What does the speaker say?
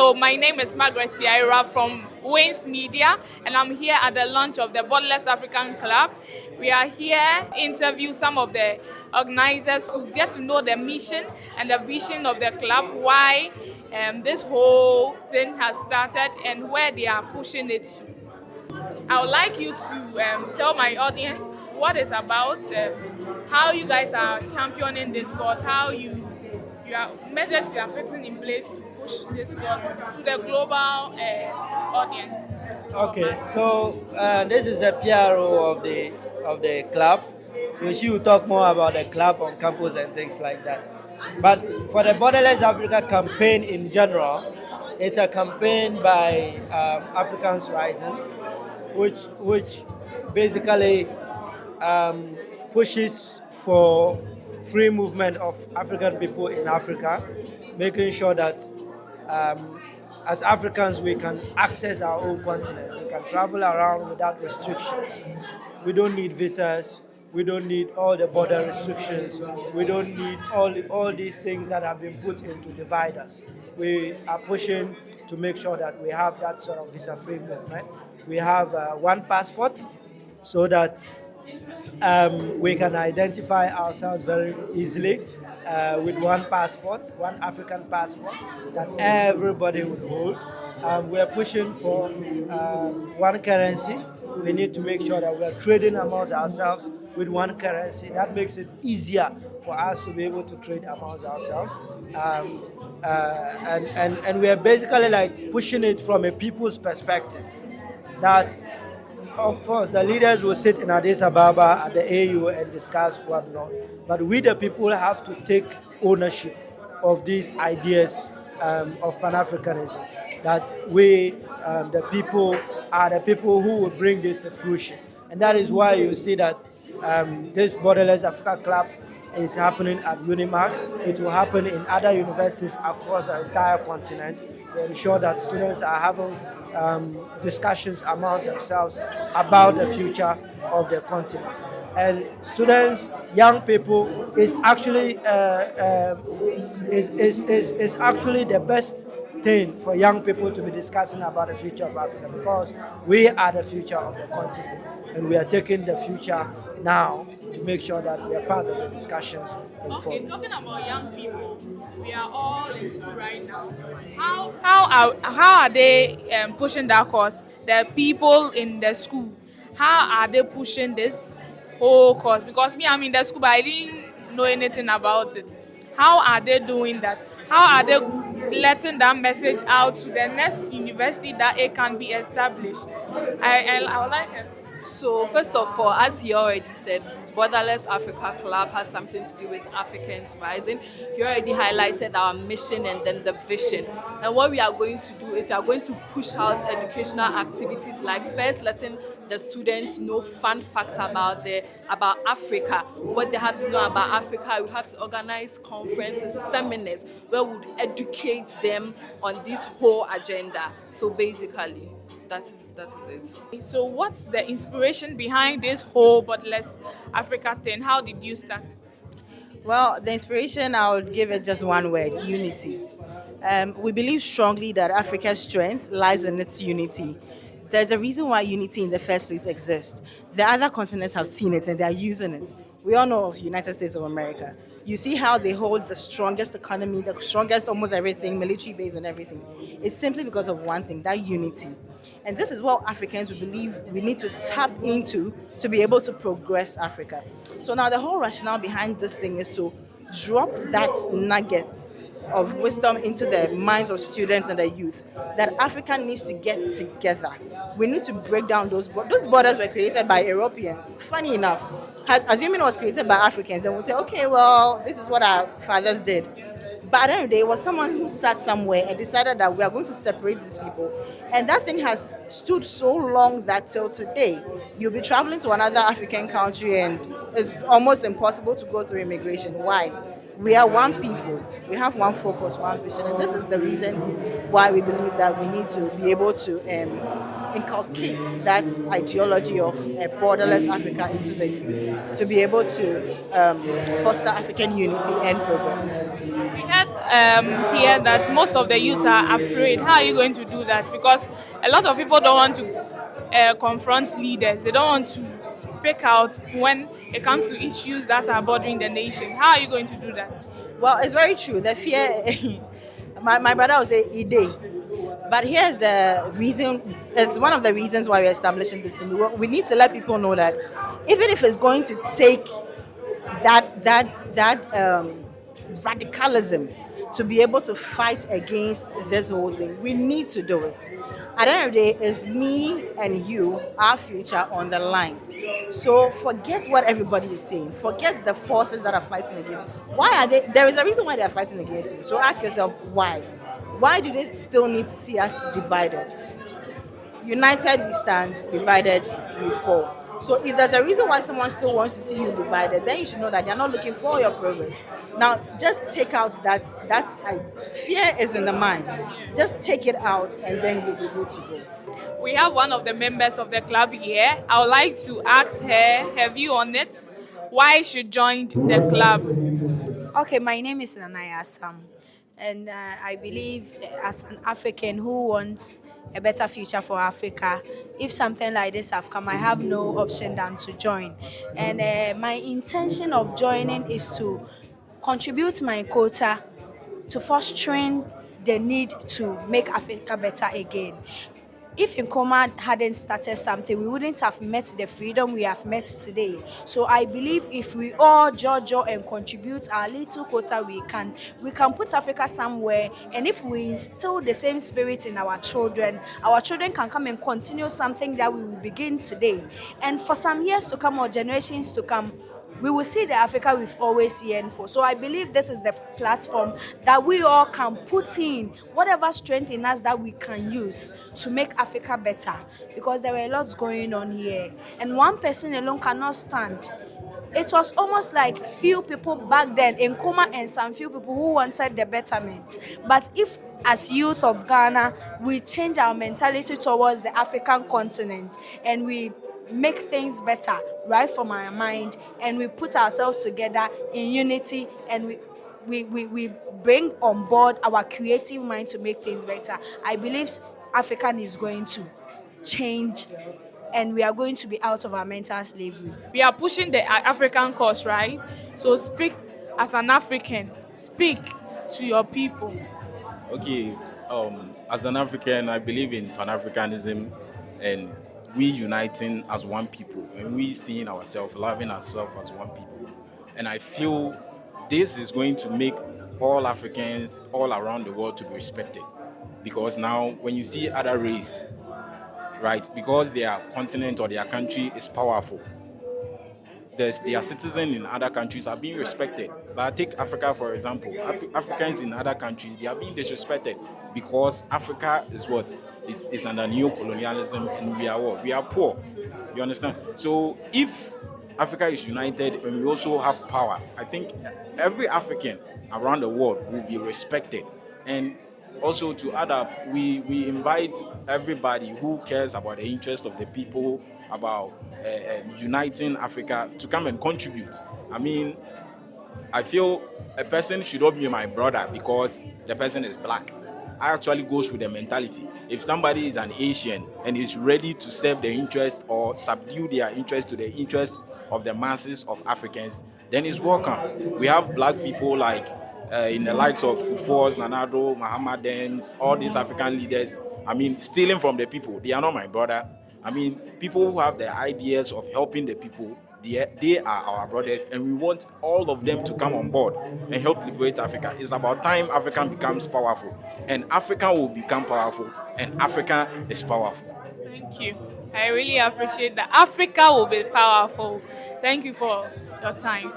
So my name is Margaret Yaira from Wayne's Media, and I'm here at the launch of the Borderless African Club. We are here to interview some of the organizers to get to know the mission and the vision of the club, why this whole thing has started, and where they are pushing it to. I would like you to tell my audience what it's about, how you guys are championing this cause, how you are measures you are putting in place to push this cause to the global audience. Okay, so this is the PRO of the club. So she will talk more about the club on campus and things like that. But for the Borderless Africa campaign in general, it's a campaign by Africans Rising, which basically pushes for free movement of African people in Africa, making sure that as Africans we can access our own continent. We can travel around without restrictions. We don't need visas. We don't need all the border restrictions. We don't need all these things that have been put in to divide us. We are pushing to make sure that we have that sort of visa-free movement. We have one passport so that we can identify ourselves very easily with one passport, one African passport that everybody would hold. We're pushing for one currency. We need to make sure that we're trading amongst ourselves with one currency. That makes it easier for us to be able to trade amongst ourselves. And we are basically like pushing it from a people's perspective. That, of course, the leaders will sit in Addis Ababa at the AU and discuss whatnot. But we, the people, have to take ownership of these ideas of Pan-Africanism. That we, the people, are the people who will bring this to fruition. And that is why you see that this Borderless Africa Club is happening at UniMAC. It will happen in other universities across the entire continent to ensure that students are having discussions amongst themselves about the future of the continent. And students, young people, is actually is actually the best thing for young people to be discussing about the future of Africa, because we are the future of the continent, and we are taking the future now to make sure that we are part of the discussions. Okay, talking about young people, we are all in school right now. How are they pushing that cause? The people in the school, how are they pushing this whole cause? Because me, I'm in the school, but I didn't know anything about it. How are they doing that? How are they letting that message out to the next university that it can be established? I would like it. So first of all, as he already said, Borderless Africa Club has something to do with Africans Rising. He already highlighted our mission and then the vision. And what we are going to do is we are going to push out educational activities, like first letting the students know fun facts about Africa, what they have to know about Africa. We have to organize conferences, seminars where we would educate them on this whole agenda. So basically, that is it. So what's the inspiration behind this whole Borderless Africa thing? How did you start? Well, the inspiration, I would give it just one word: unity. We believe strongly that Africa's strength lies in its unity. There's a reason why unity in the first place exists. The other continents have seen it and they are using it. We all know of United States of America. You see how they hold the strongest economy, the strongest almost everything, military base and everything. It's simply because of one thing, that unity. And this is what Africans we believe we need to tap into to be able to progress Africa. So now the whole rationale behind this thing is to drop that nugget of wisdom into the minds of students and the youth that Africa needs to get together. We need to break down those borders were created by Europeans. Funny enough, assuming it was created by Africans, then we'll say, okay, well, this is what our fathers did. But at the end of the day, it was someone who sat somewhere and decided that we are going to separate these people. And that thing has stood so long that till today, you'll be traveling to another African country and it's almost impossible to go through immigration. Why? We are one people. We have one focus, one vision. And this is the reason why we believe that we need to be able to inculcate that ideology of a borderless Africa into the youth, to be able to foster African unity and progress. We had hear that most of the youth are afraid. How are you going to do that? Because a lot of people don't want to confront leaders. They don't want to speak out when it comes to issues that are bothering the nation. How are you going to do that? Well, it's very true. The fear, my brother would say, "Ide." But here's the reason. It's one of the reasons why we're establishing this thing. We need to let people know that even if it's going to take that radicalism to be able to fight against this whole thing, we need to do it. At the end of the day, it's me and you, our future on the line. So forget what everybody is saying. Forget the forces that are fighting against you. Why are they? There is a reason why they are fighting against you. So ask yourself why. Why do they still need to see us divided? United we stand, divided we fall. So if there's a reason why someone still wants to see you divided, then you should know that they're not looking for your progress. Now, just take out fear is in the mind. Just take it out, and then we'll be good to go. We have one of the members of the club here. I would like to ask her view on it. Why she joined the club? Okay, my name is Nanaya Sam, and I believe as an African who wants a better future for Africa, if something like this have come, I have no option than to join. And my intention of joining is to contribute my quota to fostering the need to make Africa better again. If Nkrumah hadn't started something, we wouldn't have met the freedom we have met today. So I believe if we all jojo and contribute our little quota we can put Africa somewhere. And if we instill the same spirit in our children can come and continue something that we will begin today. And for some years to come or generations to come, we will see the Africa we've always yearned for. So I believe this is the platform that we all can put in whatever strength in us that we can use to make Africa better. Because there were a lot going on here. And one person alone cannot stand. It was almost like few people back then in Nkrumah and some few people who wanted the betterment. But if as youth of Ghana, we change our mentality towards the African continent and we make things better right from our mind, and we put ourselves together in unity, and we bring on board our creative mind to make things better, I believe African is going to change and we are going to be out of our mental slavery. We are pushing the African cause, right? So speak as an African. Speak to your people. Okay, as an African, I believe in Pan-Africanism and we uniting as one people and we seeing ourselves, loving ourselves as one people. And I feel this is going to make all Africans all around the world to be respected. Because now when you see other race, right, because their continent or their country is powerful, their citizens in other countries are being respected. But take Africa, for example. Africans in other countries, they are being disrespected because Africa is what? It's under neo-colonialism and we are what? We are poor. You understand? So if Africa is united and we also have power, I think every African around the world will be respected. And also to add up, we invite everybody who cares about the interest of the people, about uniting Africa to come and contribute. I mean, I feel a person should not be my brother because the person is black. I actually goes with the mentality. If somebody is an Asian and is ready to serve their interest or subdue their interest to the interest of the masses of Africans, then it's welcome. We have black people like in the likes of Kufors, Nanado, Mohammedans, all these African leaders, I mean, stealing from the people. They are not my brother. I mean, people who have the ideas of helping the people, they are our brothers, and we want all of them to come on board and help liberate Africa. It's about time Africa becomes powerful, and Africa will become powerful, and Africa is powerful. Thank you. I really appreciate that. Africa will be powerful. Thank you for your time.